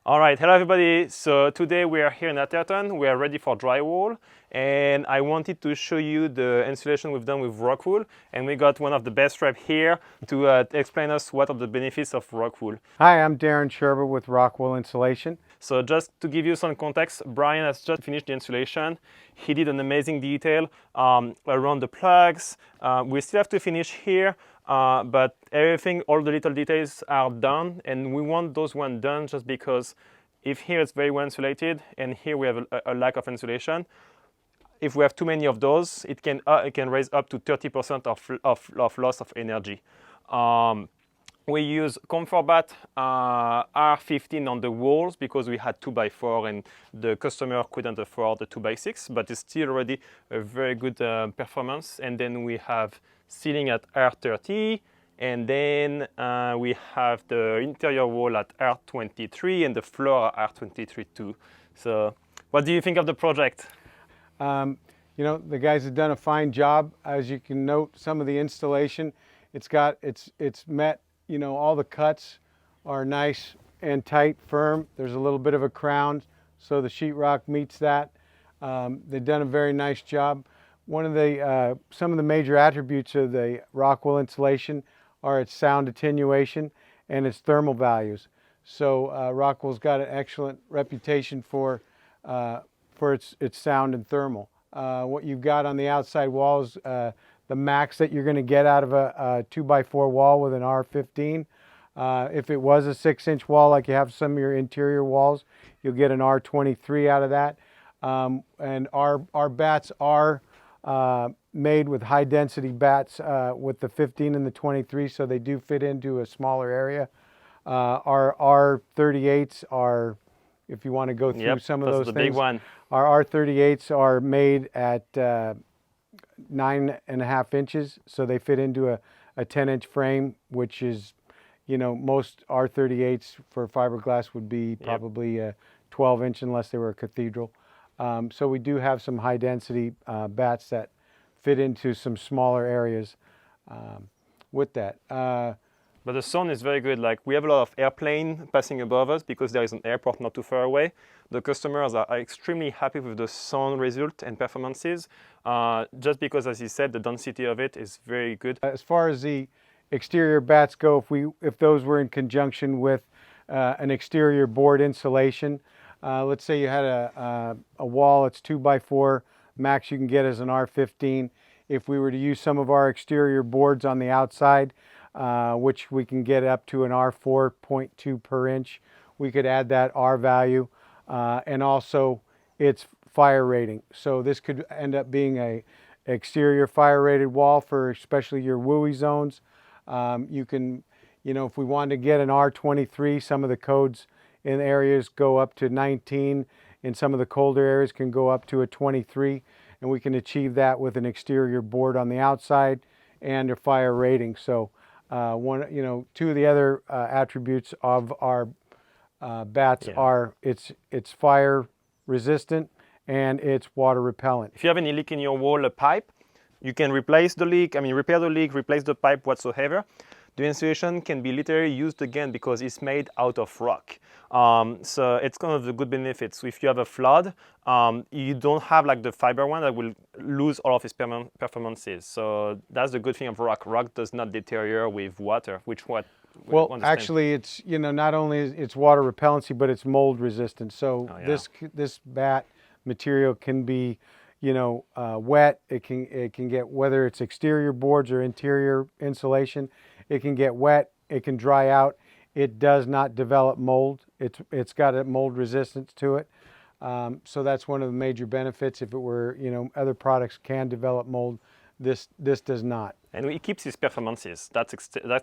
All right, hello everybody. So today we are here in Atherton. We are ready for drywall, and I wanted to show you the installation we've done with Rockwool, and we got one of the best rep here to explain us what are the benefits of Rockwool. Hi, I'm Darin with Rockwool Insulation. So just to give you some context, Brian has just finished the installation. He did an amazing detail around the plugs. We still have to finish here, but everything, all the little details are done, and we want those ones done just because if here it's very well insulated and here we have a lack of insulation, if we have too many of those, it can raise up to 30% of loss of energy. We use Comfortbatt R-15 on the walls because we had 2x4 and the customer couldn't afford the 2x6, but it's still already a very good performance. And then we have ceiling at R30, and then we have the interior wall at R23 and the floor at R23 too. So what do you think of the project? You know, the guys have done a fine job. As you can note, some of the installation, it's met. You know, all the cuts are nice and tight, firm. There's a little bit of a crown, so the sheetrock meets that. They've done a very nice job. One of the some of the major attributes of the Rockwool insulation are its sound attenuation and its thermal values. So Rockwool's got an excellent reputation for its sound and thermal. What you've got on the outside walls, the max that you're going to get out of a 2x4 wall with an R-15. If it was a 6-inch wall like you have some of your interior walls, you'll get an R-23 out of that. And our bats are made with high density bats with the 15 and the 23, so they do fit into a smaller area. Our R-38s are, if you want to go through some of those the things, big one. Our R-38s are made at 9.5 inches, so they fit into a 10-inch frame, which is, you know, most R-38s for fiberglass would be probably 12-inch unless they were a cathedral. So we do have some high density bats that fit into some smaller areas with that. But the sound is very good. Like, we have a lot of airplane passing above us because there is an airport not too far away. The customers are extremely happy with the sound result and performances, just because, as you said, the density of it is very good. As far as the exterior bats go, if those were in conjunction with an exterior board insulation, let's say you had a wall, it's 2x4, max you can get is an R-15. If we were to use some of our exterior boards on the outside, which we can get up to an R4.2 per inch, we could add that R value and also its fire rating. So this could end up being a exterior fire rated wall for especially your WUI zones. You can, you know, if we wanted to get an R23, some of the codes in areas go up to 19, in some of the colder areas can go up to a 23, and we can achieve that with an exterior board on the outside and a fire rating. So two of the other attributes of our bats are it's fire resistant and it's water repellent. If you have any leak in your wall, a pipe, you can replace the leak, repair the leak, replace the pipe whatsoever. The insulation can be literally used again because it's made out of rock. So it's kind of the good benefits. So if you have a flood, you don't have like the fiber one that will lose all of its performances. So that's the good thing of rock. Rock does not deteriorate with water, well, actually, it's, you know, not only it's water repellency, but it's mold resistant. So this bat material can be, you know, wet. It can get, whether it's exterior boards or interior insulation, it can get wet. It can dry out. It does not develop mold. It's got a mold resistance to it. So that's one of the major benefits. If it were, you know, other products can develop mold, this does not. And it keeps its performances. That's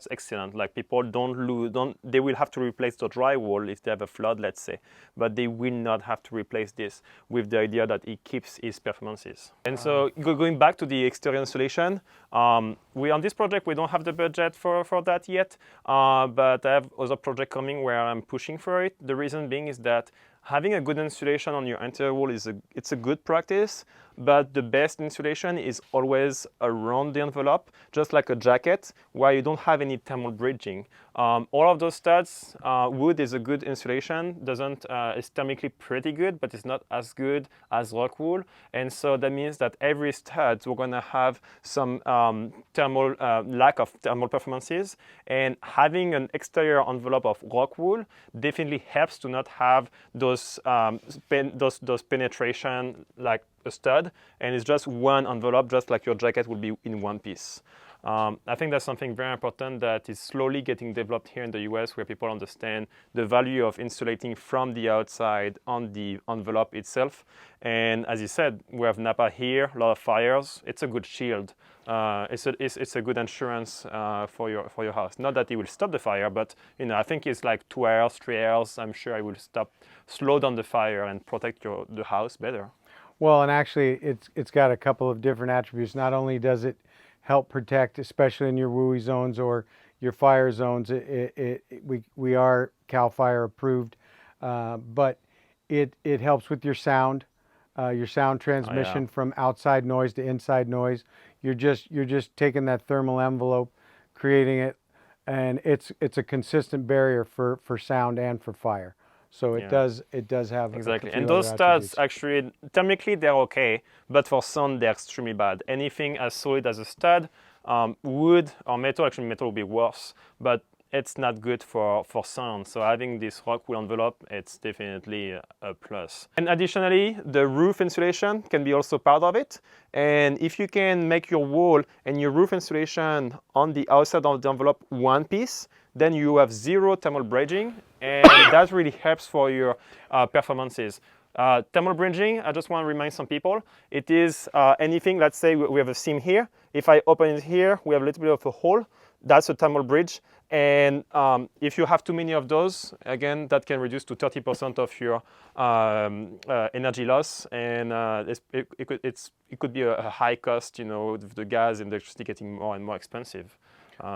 excellent. Like, people they will have to replace the drywall if they have a flood, let's say, but they will not have to replace this, with the idea that it keeps its performances. And so going back to the exterior insulation, on this project we don't have the budget for that yet, but I have other project coming where I'm pushing for it. The reason being is that having a good insulation on your interior wall it's a good practice, but the best insulation is always around the envelope, just like a jacket, where you don't have any thermal bridging. All of those studs, wood is a good insulation, it's thermically pretty good, but it's not as good as Rockwool. And so that means that every stud, we're gonna have some lack of thermal performances. And having an exterior envelope of Rockwool definitely helps to not have those penetration like a stud, and it's just one envelope, just like your jacket will be in one piece. I think that's something very important that is slowly getting developed here in the US, where people understand the value of insulating from the outside on the envelope itself. And as you said, we have Napa here, a lot of fires. It's a good shield. It's a good insurance for your house. Not that it will stop the fire, but I think it's like 2 hours, 3 hours. I'm sure it will slow down the fire and protect the house better. Well, and actually, it's got a couple of different attributes. Not only does it help protect, especially in your WUI zones or your fire zones, we are CAL FIRE approved, but it helps with your sound transmission from outside noise to inside noise. You're just taking that thermal envelope, creating it, and it's a consistent barrier for sound and for fire. So it does have exactly. And those studs actually thermically they're okay, but for sound they're extremely bad. Anything as solid as a stud, wood or metal, actually metal will be worse, but it's not good for sound. So having this Rockwool envelope, it's definitely a plus. And additionally, the roof insulation can be also part of it. And if you can make your wall and your roof insulation on the outside of the envelope one piece, then you have zero thermal bridging, and that really helps for your performances. Thermal bridging, I just want to remind some people, it is anything, let's say we have a seam here. If I open it here, we have a little bit of a hole. That's a thermal bridge. And if you have too many of those, again, that can reduce to 30% of your energy loss. And it could be a high cost, with the gas and the electricity getting more and more expensive.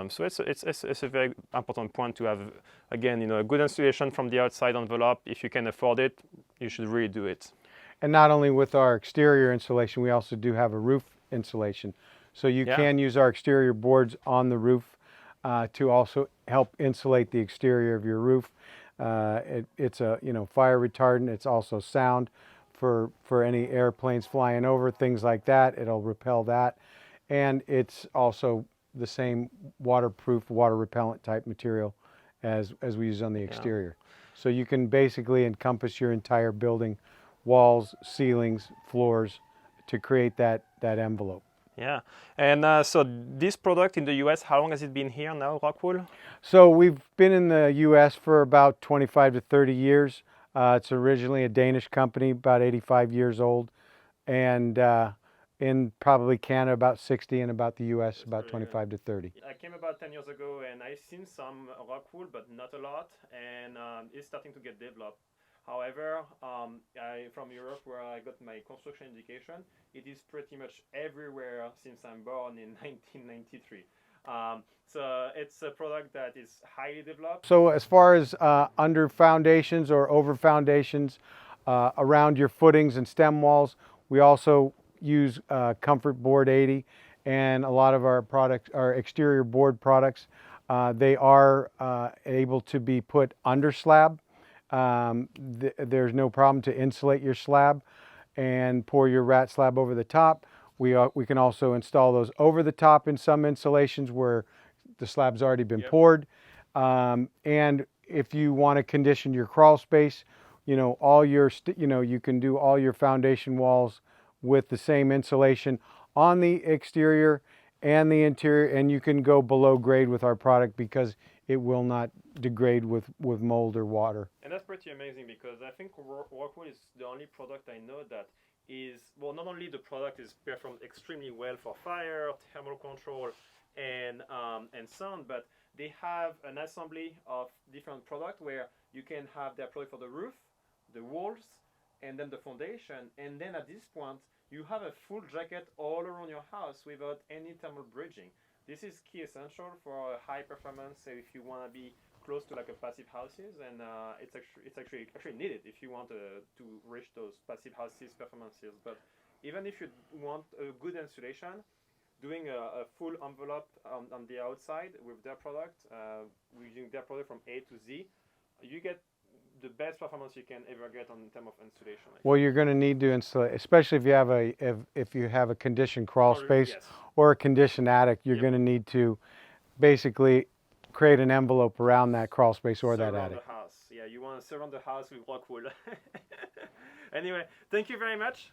So it's a very important point to have, again, a good insulation from the outside envelope. If you can afford it, you should really do it. And not only with our exterior insulation, we also do have a roof insulation. So you can use our exterior boards on the roof to also help insulate the exterior of your roof. It's a fire retardant. It's also sound for any airplanes flying over, things like that. It'll repel that, and it's also the same waterproof, water repellent type material as we use on the exterior. So you can basically encompass your entire building, walls, ceilings, floors, to create that envelope. Yeah, and so this product in the US, how long has it been here now, Rockwool? So we've been in the US for about 25 to 30 years. It's originally a Danish company, about 85 years old, and in probably Canada about 60, and about the US about 25 to 30. I came about 10 years ago, and I've seen some Rockwool, but not a lot, and it's starting to get developed. However, from Europe, where I got my construction education, it is pretty much everywhere since I'm born in 1993. So it's a product that is highly developed. So as far as under foundations or over foundations, around your footings and stem walls, we also use Comfortbatt 80, and a lot of our products, our exterior board products, they are able to be put under slab. There's no problem to insulate your slab and pour your rat slab over the top. We can also install those over the top in some insulations where the slab's already been poured. And if you want to condition your crawl space, all your you can do all your foundation walls with the same insulation on the exterior and the interior, and you can go below grade with our product because it will not degrade with mold or water. And that's pretty amazing, because I think Rockwool is the only product I know that is, well, not only the product is performed extremely well for fire, thermal control, and sound, but they have an assembly of different products where you can have their product for the roof, the walls, and then the foundation, and then at this point you have a full jacket all around your house without any thermal bridging. This is key essential for high performance if you want to be close to like a passive houses, and it's actually needed if you want to reach those passive houses performances. But even if you want a good insulation, doing a full envelope on the outside with their product, we're using their product from A to Z, you get the best performance you can ever get in terms of insulation. Well, you're going to need to insulate, especially if you have if you have a conditioned crawl space Yes. or a conditioned attic. You're Yep. going to need to basically create an envelope around that crawl space or that Surround attic. the house. Yeah, you want to surround the house with Rockwool. Anyway, thank you very much.